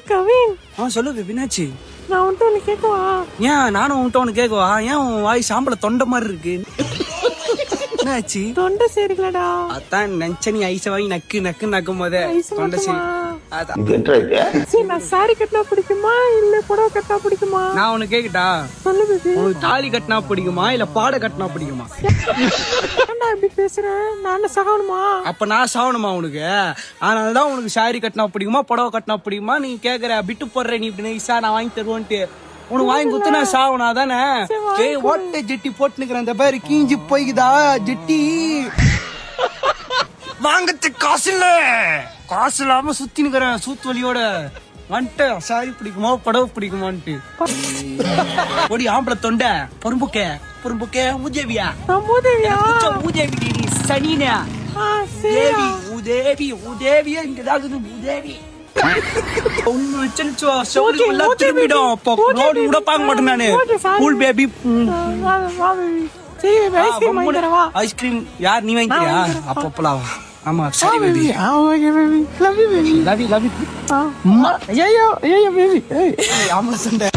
கவின், சொல்லு பேபி, என்னாச்சு? நான் உன்ட்ட ஒண்ணு கேட்கவா? ஏன் நானும் உன்ட்ட ஒண்ணு கேட்கவா? ஏன் உன் வாய் சாம்பல தொண்டை மாதிரி இருக்கு? என்னாச்சு? தொண்டை சரிங்களடா. அதான் நினைச்ச நீ ஐச வாங்கி நக்கு நக்கு நக்கும் போதே தொண்டை சரி. சரி, நான் சாரி கட்டினா பிடிக்குமா இல்ல புடவை கட்டினா பிடிக்குமா? நான் உனக்கு கேக்கட்டா? சொல்லு பேபி. உனக்கு தாலி கட்டினா பிடிக்குமா இல்ல பாட கட்டினா பிடிக்குமா? ஏன்டா இப்படி பேசுறேன்? நான் சாகணுமா? அப்ப நான் சாவணுமா உனக்கு? அதனாலதான் உனக்கு சாரி கட்டினா பிடிக்குமா புடவை கட்டினா பிடிக்குமா நீ கேக்குற. பிட்டு போடுற நீ இப்படி நைசா நான் வாங்கி தருவோன்ட்டு. உனக்கு வாங்கி குத்து நான் சாவனா தானே? ஏய், ஓட்ட ஜெட்டி போட்டுக்கிறேன். இந்த பேரு கீஞ்சி போய்க்குதா ஜெட்டி? வாங்கறதுக்கு காசு இல்ல. காசு இல்லாம சுத்தி நிக்கிறேன் சூத்து வலியோட. வந்துட்டு சாரி பிடிக்குமா படவு பிடிக்குமான்ட்டு. ஒடி ஆம்பளை தொண்டை பொறும்புக்கே பொறும்புக்கே மூதேவியா மூதேவியா? மூதேவி நீ சனினா தேவி உதேவி உதேவியா இங்கதான் மூதேவி. திரும்பிடும் கூட பார்க்க மாட்டேன் நானு. Cool baby. ஐஸ்கிரீம் யார் நீ வாங்கிக்கிறியா? அப்பப்பலாம் ஆமா சரி baby. Love you baby. Love you love you. ஐயோ ஐயோ பேபி. ஆமா சண்டை.